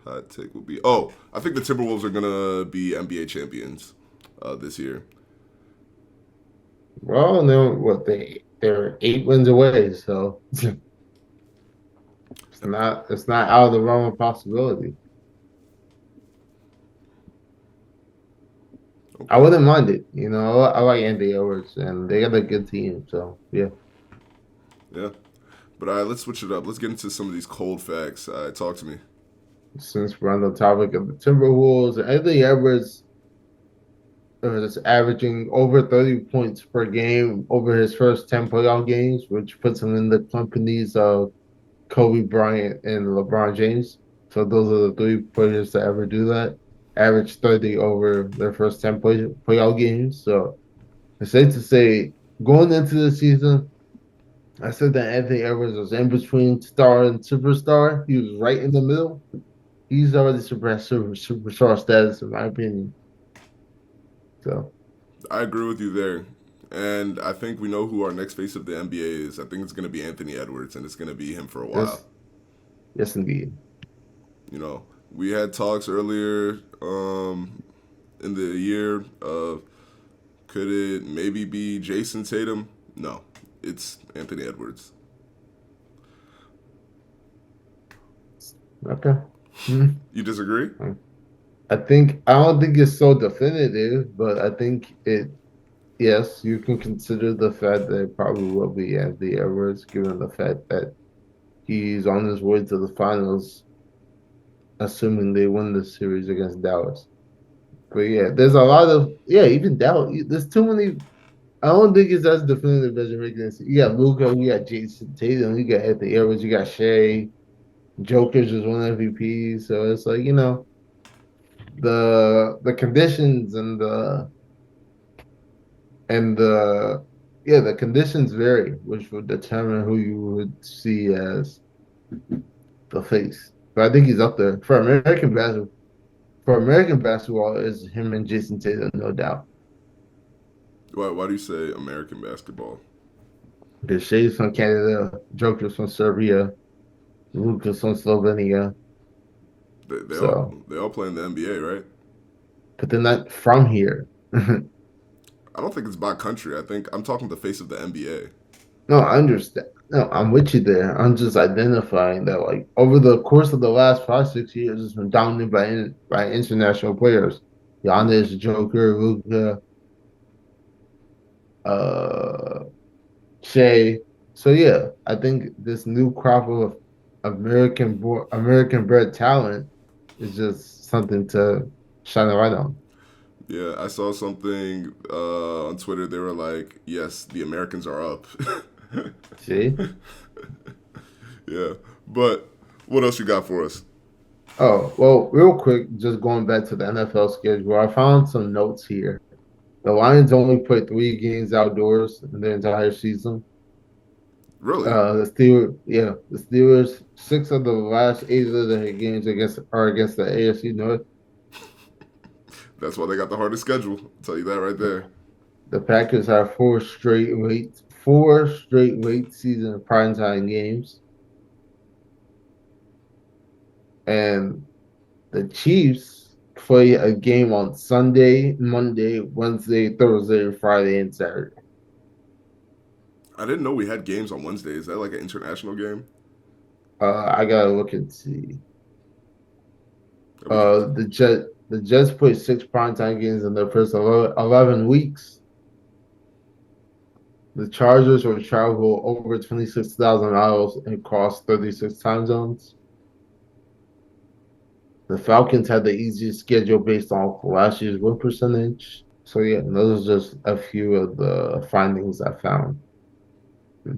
hot take would be. Oh, I think the Timberwolves are gonna be NBA champions this year. Well, no, what they're 8 wins away, so it's not out of the realm of possibility. I Okay. wouldn't mind it. I like Andy Edwards, and they got a good team. So yeah. Yeah. But all right, let's switch it up. Let's get into some of these cold facts. Talk to me. Since we're on the topic of the Timberwolves, Anthony Edwards is averaging over 30 points per game over his first 10 playoff games, which puts him in the companies of Kobe Bryant and LeBron James. So those are the 3 players to ever do that. Average 30 over their first 10 playoff games. So it's safe to say, going into the season, I said that Anthony Edwards was in between star and superstar. He was right in the middle. He's already surpassed superstar status, in my opinion. So, I agree with you there. And I think we know who our next face of the NBA is. I think it's going to be Anthony Edwards, and it's going to be him for a while. yes, yes, indeed. We had talks earlier in the year of could it maybe be Jason Tatum? No, it's Anthony Edwards. Okay. Hmm. You disagree? I don't think it's so definitive, but I think yes, you can consider the fact that it probably will be Anthony Edwards, given the fact that he's on his way to the finals, assuming they win the series against Dallas. But yeah, there's a lot of even Dallas. There's too many. I don't think it's as definitive as you're making it. You got Luca, you got Jason Tatum, you got Anthony Edwards, you got Shea. Joker's just won MVP, so it's like the conditions and And the conditions vary, which would determine who you would see as the face. But I think he's up there for American basketball. For American basketball, is him and Jason Tatum, no doubt. Why do you say American basketball? Because Shea's from Canada, Joker's from Serbia, Luka's from Slovenia. They, they all So, they all play in the NBA, right? but they're not from here. I don't think it's by country. I think I'm talking the face of the NBA. No, I understand. No, I'm with you there. I'm just identifying that, like, over the course of the last 5, 6 years, it's been dominated by international players. Hmm. Giannis, Joker, Luka, uh, Shea. So yeah, I think this new crop of American bred talent is just something to shine a light on. Yeah, I saw something on Twitter. They were like, "Yes, the Americans are up." See? Yeah, but what else you got for us? Oh, well, real quick, just going back to the NFL schedule, I found some notes here. The Lions only played 3 games outdoors in the entire season. Really? The Steelers, 6 of the last 8 of their games are against the AFC North. That's why they got the hardest schedule. I'll tell you that right there. The Packers have four straight late season primetime games, and the Chiefs play a game on Sunday, Monday, Wednesday, Thursday, Friday, and Saturday. I didn't know we had games on Wednesday. Is that like an international game? I gotta look and see. That we could. The Jets played 6 primetime games in their first 11 weeks. The Chargers will travel over 26,000 miles and cross 36 time zones. The Falcons had the easiest schedule based on last year's win percentage. So yeah, those are just a few of the findings I found. But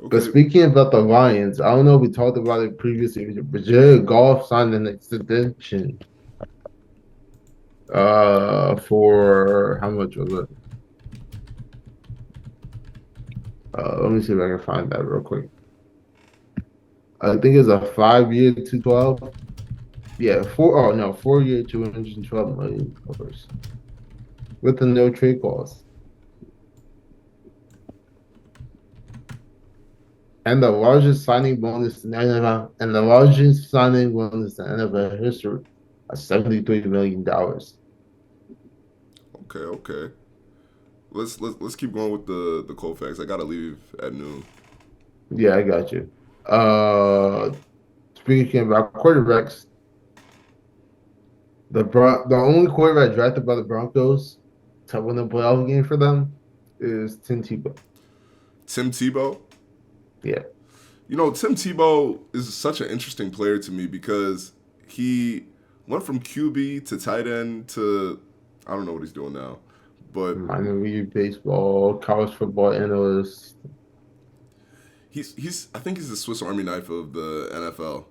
Okay. speaking about the Lions, I don't know if we talked about it previously, but Jared Goff signed an extension for how much was it? Let me see if I can find that real quick. I think it's a 5 year 212. Yeah, 4 year $212 million with the no trade clause. And the largest signing bonus in NFL and the largest signing bonus in NFL history at $73 million. Okay. Let's keep going with the cold facts. I gotta leave at noon. Yeah, I got you. Uh Speaking about quarterbacks, the only quarterback drafted by the Broncos to win a playoff game for them is Tim Tebow. Tim Tebow. Yeah. You know, Tim Tebow is such an interesting player to me because he went from QB to tight end to I don't know what he's doing now, but Minor league baseball, college football analyst. he's I think he's the Swiss Army knife of the NFL.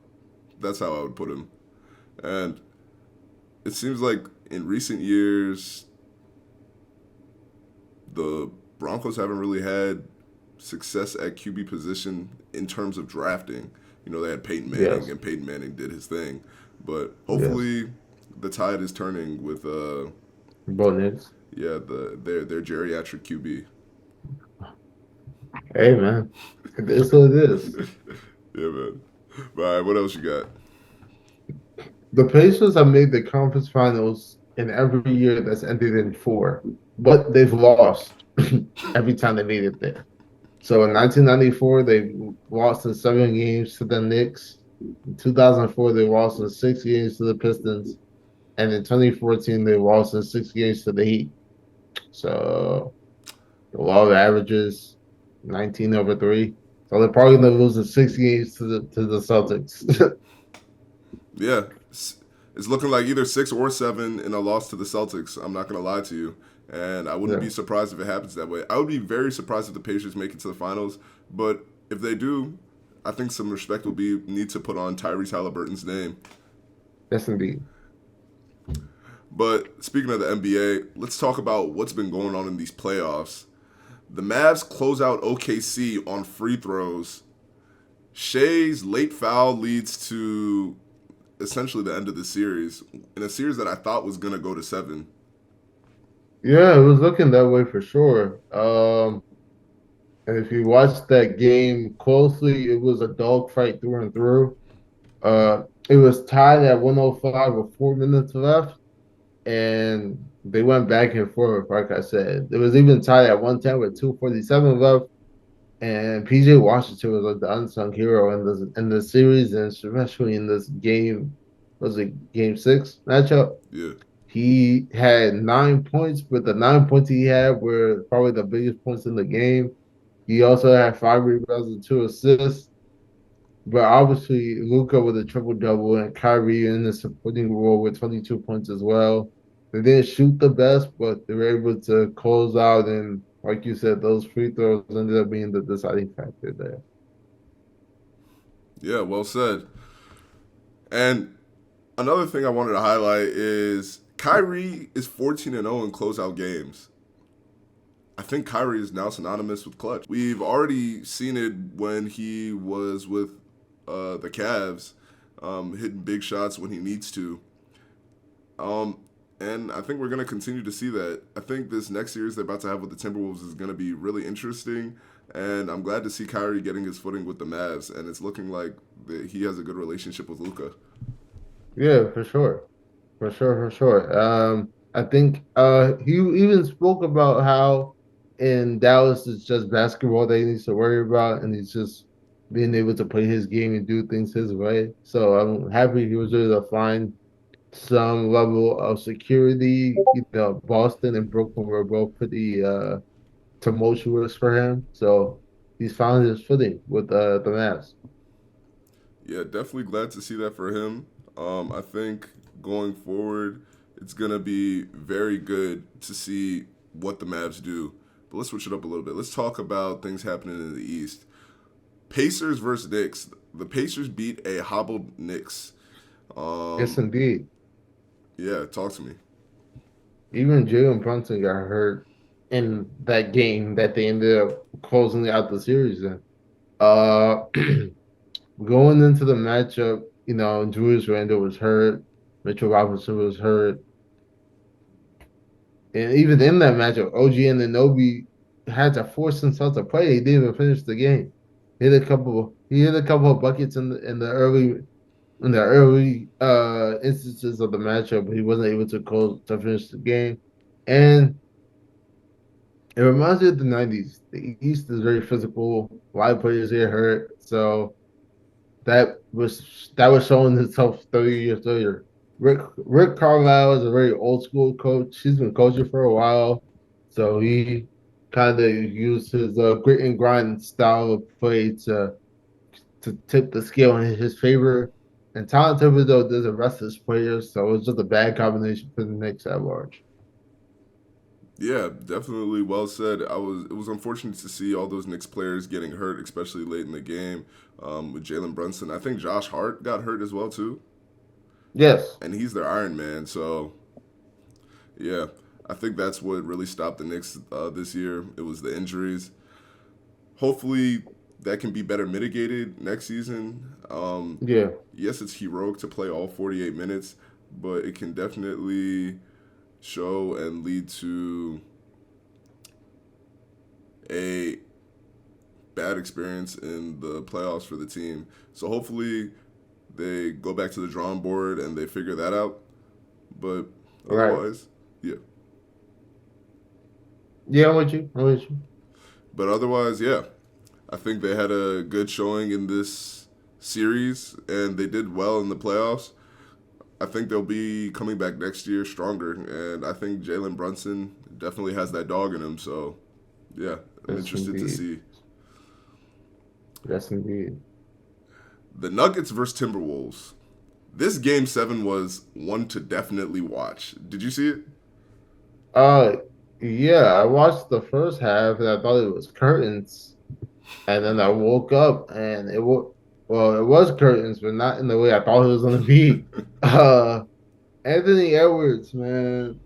That's how I would put him. And it seems like in recent years the Broncos haven't really had success at QB position in terms of drafting. You know, they had Peyton Manning, Yes. and Peyton Manning did his thing. But Yes. hopefully, the tide is turning with Bo Nix. yeah, their geriatric QB. Hey man. It is what it is. Yeah, man. All right, what else you got? The Pacers have made the conference finals in every year that's ended in four, but they've lost every time they made it there. So in 1994, they lost in 7 games to the Knicks. In 2004, they lost in 6 games to the Pistons. And in 2014, they lost in 6 games to the Heat. So the law of averages, 19 over 3. So they're probably going to lose in 6 games to the Celtics. Yeah, it's looking like either 6 or 7 in a loss to the Celtics. I'm not gonna lie to you, and I wouldn't Yeah, be surprised if it happens that way. I would be very surprised if the Pacers make it to the finals, but if they do, I think some respect will be need to put on Tyrese Halliburton's name. yes, indeed. But speaking of the NBA, let's talk about what's been going on in these playoffs. The Mavs close out OKC on free throws. Shea's late foul leads to essentially the end of the series in a series that I thought was going to go to 7. Yeah, it was looking that way for sure. And if you watch that game closely, it was a dogfight through and through. It was tied at 105 with 4 minutes left, and they went back and forth. Like I said, it was even tied at 110 with 2:47 left. And PJ Washington was like the unsung hero in the series, and especially in this game. Was it game 6 matchup? Yeah. He had 9 points, but the 9 points he had were probably the biggest points in the game. He also had 5 rebounds and 2 assists. But obviously, Luca with a triple double and Kyrie in the supporting role with 22 points as well. They didn't shoot the best, but they were able to close out. And like you said, those free throws ended up being the deciding factor there. Yeah, well said. And another thing I wanted to highlight is Kyrie is 14-0 in closeout games. I think Kyrie is now synonymous with clutch. We've already seen it when he was with the Cavs, hitting big shots when he needs to. Um, and I think we're going to continue to see that. I think this next series they're about to have with the Timberwolves is going to be really interesting. And I'm glad to see Kyrie getting his footing with the Mavs. And it's looking like he has a good relationship with Luka. Yeah, for sure. For sure. I think he even spoke about how in Dallas it's just basketball that he needs to worry about, and he's just being able to play his game and do things his way. So I'm happy he was able to find some level of security. You know, Boston and Brooklyn were both pretty tumultuous for him, so he's found his footing with the Mavs. Yeah, definitely glad to see that for him. I think going forward, it's going to be very good to see what the Mavs do. But let's switch it up a little bit. Let's talk about things happening in the East. Pacers versus Knicks. The Pacers beat a hobbled Knicks. Yes, Um, indeed. yeah, talk to me. Even Jalen Brunson got hurt in that game that they ended up closing out the series in. Uh, Going into the matchup, you know, Julius Randle was hurt, Mitchell Robinson was hurt, and even in that matchup, OG and Anobi had to force himself to play. He didn't even finish the game. He hit a couple of buckets in the early instances of the matchup, but he wasn't able to close to finish the game. And it reminds me of the 90s. The East is very physical. A lot of players get hurt. So that was showing itself 30 years later. Rick Carlisle is a very old school coach. He's been coaching for a while. So he kind of used his grit and grind style of play to tip the scale in his favor. And Tom Thibodeau doesn't rest his players, so it was just a bad combination for the Knicks at large. Yeah, definitely well said. It was unfortunate to see all those Knicks players getting hurt, especially late in the game, with Jalen Brunson. I think Josh Hart got hurt as well too, Yes. and he's their Iron Man. So yeah, I think that's what really stopped the Knicks this year. It was the injuries. Hopefully, that can be better mitigated next season. Yeah. Yes, it's heroic to play all 48 minutes, but it can definitely show and lead to a bad experience in the playoffs for the team. So hopefully they go back to the drawing board and they figure that out. But Right. otherwise, yeah. Yeah, I'm with you. I'm with you. But otherwise, yeah. I think they had a good showing in this series and they did well in the playoffs. I think they'll be coming back next year stronger, and I think Jalen Brunson definitely has that dog in him. So, yeah, I'm Yes, interested to indeed. see Yes, indeed. the Nuggets versus Timberwolves. This game 7 was one to definitely watch. Did you see it? Uh, yeah, I watched the first half and I thought it was curtains, and then I woke up and it was curtains, but not in the way I thought it was gonna be. Uh, Anthony Edwards, man.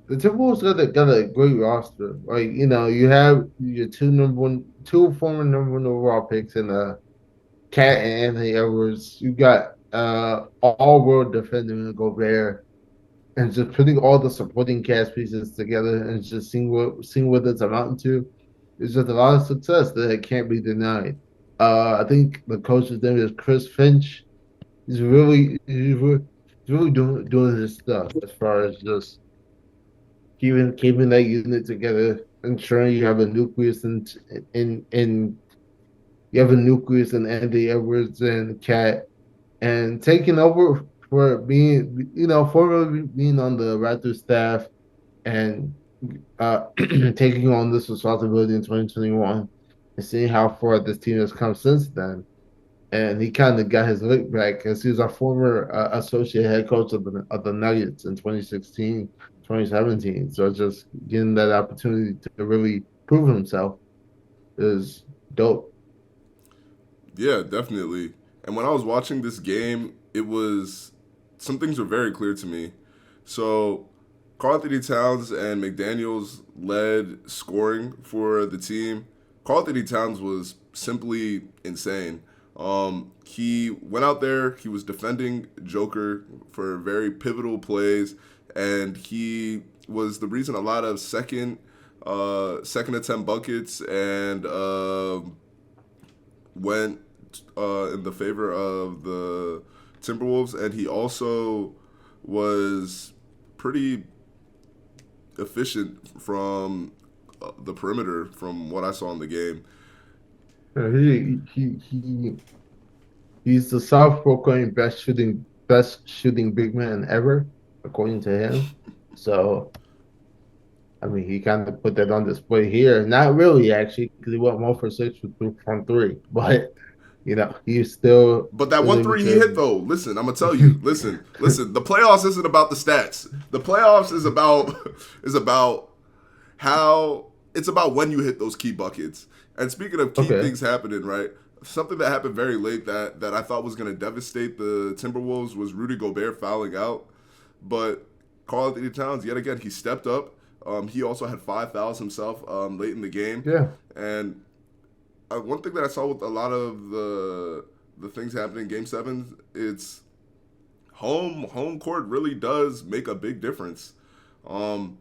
The Timberwolves got a great roster. Like, you have your two former number one overall picks in Cat and Anthony Edwards. You got all world defender in Gobert, and just putting all the supporting cast pieces together and just seeing what it's amounting to. It's just a lot of success that can't be denied. I think the coach's name is Chris Finch. He's really doing his stuff as far as just keeping that unit together, ensuring you have a nucleus in you have a nucleus in Andy Edwards and Cat, and taking over for being formerly being on the Raptors staff and taking on this responsibility in 2021 and seeing how far this team has come since then. And he kind of got his lick back because he was a former associate head coach of the Nuggets in 2016, 2017. So just getting that opportunity to really prove himself is dope. Yeah, definitely. And when I was watching this game, some things were very clear to me. So, Karl Anthony Towns and McDaniels led scoring for the team. Karl Anthony Towns was simply insane. He went out there, he was defending Joker for very pivotal plays, and he was the reason a lot of second attempt buckets and went in the favor of the Timberwolves, and he also was pretty efficient from the perimeter from what I saw in the game. He's the self-proclaimed best shooting big man ever, according to him. So I mean, he kind of put that on display here. Not really, actually, because he went 1 for 6 from three. But he's still But that one really three he hit because though, listen, I'm gonna tell you, listen. The playoffs isn't about the stats. The playoffs is about is about how it's about when you hit those key buckets. And speaking of key okay, things happening, right? Something that happened very late that I thought was gonna devastate the Timberwolves was Rudy Gobert fouling out. But Karl Anthony Towns, yet again, he stepped up. He also had 5 fouls himself late in the game, yeah, and one thing that I saw with a lot of the things happening in Game Sevens, it's home court really does make a big difference. Um,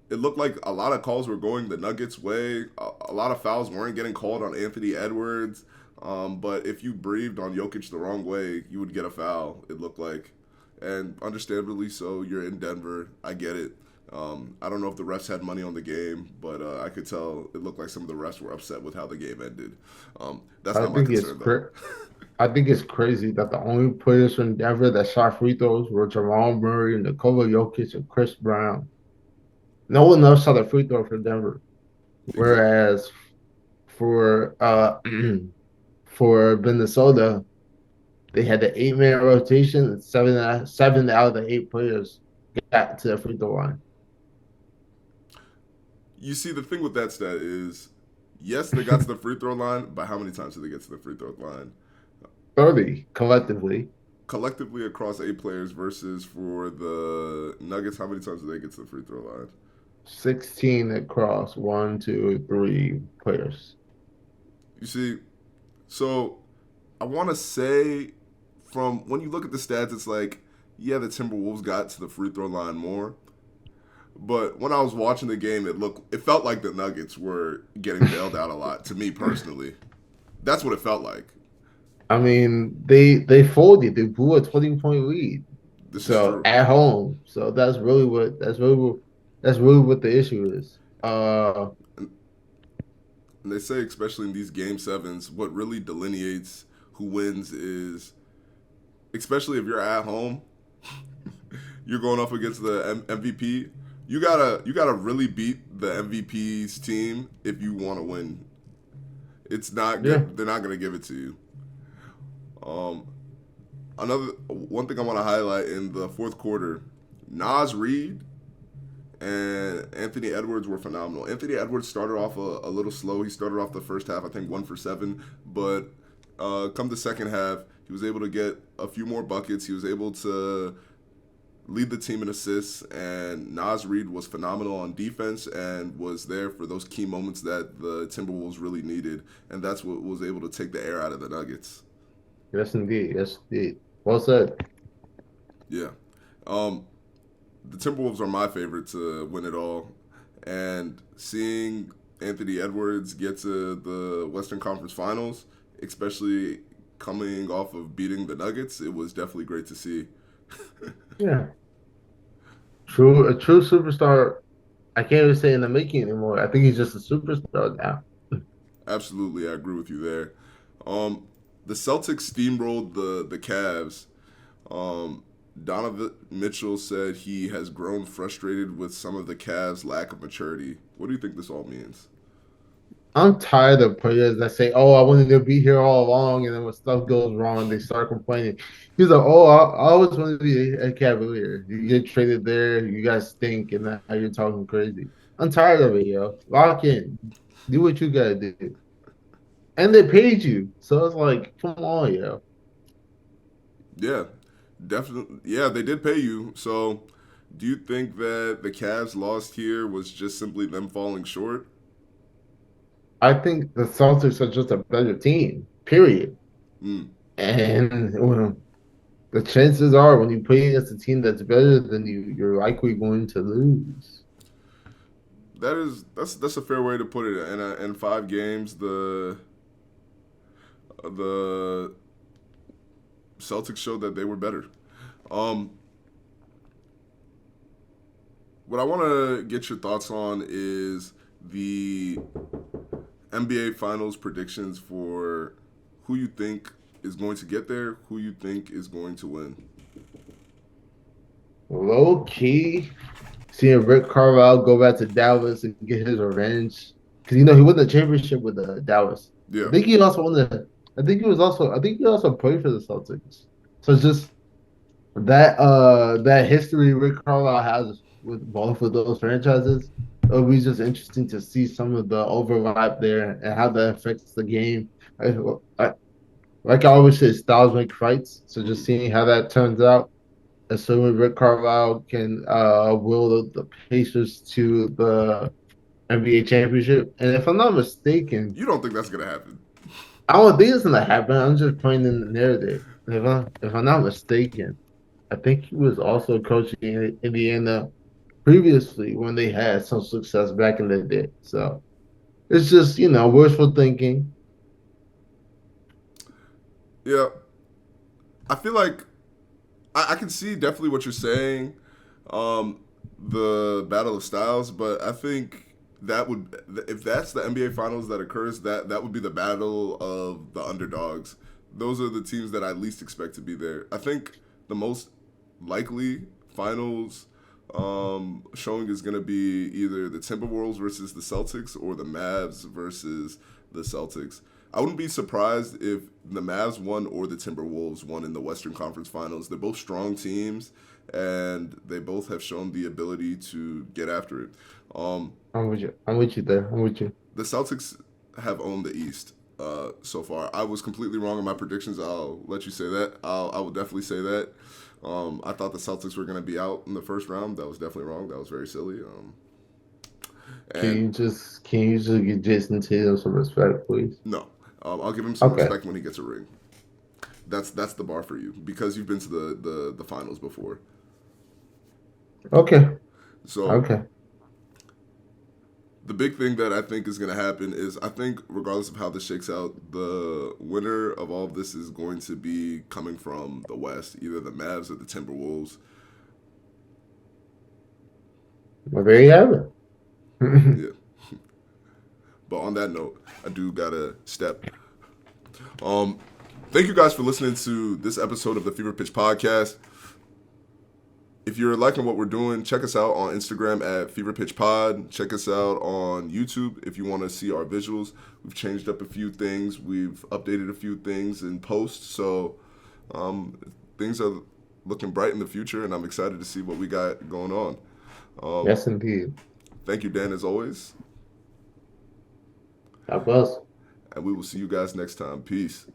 it looked like a lot of calls were going the Nuggets' way. A lot of fouls weren't getting called on Anthony Edwards. But if you breathed on Jokic the wrong way, you would get a foul, it looked like. And understandably so, you're in Denver. I get it. I don't know if the refs had money on the game, but I could tell it looked like some of the refs were upset with how the game ended. That's I not my think concern, though. I think it's crazy that the only players from Denver that shot free throws were Jamal Murray, Nikola Jokic, and Chris Brown. No one else shot a free throw for Denver. Exactly. Whereas for for Minnesota, they had the 8-man rotation, and seven out of the 8 players got to the free throw line. You see, the thing with that stat is, yes, they got to the free throw line, but how many times did they get to the free throw line? 30 collectively. Collectively across 8 players versus for the Nuggets, how many times did they get to the free throw line? 16 across one, two, three players. You see, so I want to say from when you look at the stats, it's like, yeah, the Timberwolves got to the free throw line more. But when I was watching the game, it felt like the Nuggets were getting bailed out a lot. To me personally, that's what it felt like. I mean, they folded. They blew a 20-point lead. This is So true. at home. So that's really what the issue is. And they say, especially in these game sevens, what really delineates who wins is, especially if you're at home, you're going up against the MVP. You gotta really beat the MVP's team if you want to win. It's not Yeah. good. They're not gonna give it to you. Um, another one thing I want to highlight in the fourth quarter, Nas Reed and Anthony Edwards were phenomenal. Anthony Edwards started off a little slow. He started off the first half, I think 1 for 7, but come the second half, he was able to get a few more buckets. He was able to lead the team in assists, and Nas Reed was phenomenal on defense and was there for those key moments that the Timberwolves really needed, and that's what was able to take the air out of the Nuggets. Yes, indeed. Yes, indeed. Well said. Yeah. Um, the Timberwolves are my favorite to win it all, and seeing Anthony Edwards get to the Western Conference Finals, especially coming off of beating the Nuggets, it was definitely great to see. Yeah. A true superstar. I can't even say in the making anymore. I think he's just a superstar now. Absolutely, I agree with you there. Um, the Celtics steamrolled the Cavs. Um, Donovan Mitchell said he has grown frustrated with some of the Cavs' lack of maturity. What do you think this all means? I'm tired of players that say, "Oh, I wanted to be here all along," and then when stuff goes wrong, they start complaining. He's like, "Oh, I always wanted to be a Cavalier. You get traded there, you guys stink, and now you're talking crazy." I'm tired of it, yo. Lock in, do what you gotta do, and they paid you, so it's like, come on, yo. Yeah, definitely. Yeah, they did pay you. So, do you think that the Cavs lost here was just simply them falling short? I think the Celtics are just a better team, period. Mm, And well, the chances are when you play against a team that's better than you, you're likely going to lose. that's a fair way to put it. In 5 games, the Celtics showed that they were better. Um, what I want to get your thoughts on is the NBA Finals predictions for who you think is going to get there, who you think is going to win. Low key, seeing Rick Carlisle go back to Dallas and get his revenge because he won the championship with Dallas. I Yeah, think he also won the. I think he also played for the Celtics. So it's just that history Rick Carlisle has with both of those franchises. It'll be just interesting to see some of the overlap there and how that affects the game. I, I, like I always say, styles make fights. So just seeing how that turns out, assuming Rick Carlisle can will the Pacers to the NBA championship. And if I'm not mistaken, you don't think that's gonna happen? I don't think it's gonna happen. I'm just playing in the narrative. If I'm not mistaken, I think he was also coaching in Indiana previously when they had some success back in the day. So it's just, wishful thinking. Yeah, I feel like I can see definitely what you're saying, um, the battle of styles, but I think that would if that's the NBA Finals that occurs, that would be the battle of the underdogs. Those are the teams that I least expect to be there. I think the most likely finals showing is going to be either the Timberwolves versus the Celtics or the Mavs versus the Celtics. I wouldn't be surprised if the Mavs won or the Timberwolves won in the Western Conference Finals. They're both strong teams, and they both have shown the ability to get after it. Um, I'm with you. I'm with you there. I'm with you. the Celtics have owned the East so far. I was completely wrong in my predictions. I'll let you say that. I will definitely say that. I thought the Celtics were going to be out in the first round. That was definitely wrong. That was very silly. Can And you just can you just give Jason Tatum some respect, please? no, I'll give him some Okay. respect when he gets a ring. That's the bar for you because you've been to the finals before. Okay. So Okay. the big thing that I think is going to happen is I think regardless of how this shakes out, the winner of all of this is going to be coming from the West, either the Mavs or the Timberwolves. Well, there you have it. Yeah. But on that note, I do gotta step. Um, thank you guys for listening to this episode of the Fever Pitch Podcast. If you're liking what we're doing, check us out on Instagram at Fever Pitch Pod. Check us out on YouTube if you want to see our visuals. We've changed up a few things. We've updated a few things in post. So things are looking bright in the future, and I'm excited to see what we got going on. Um, Yes, indeed. thank you, Dan, as always. God bless. And we will see you guys next time. Peace.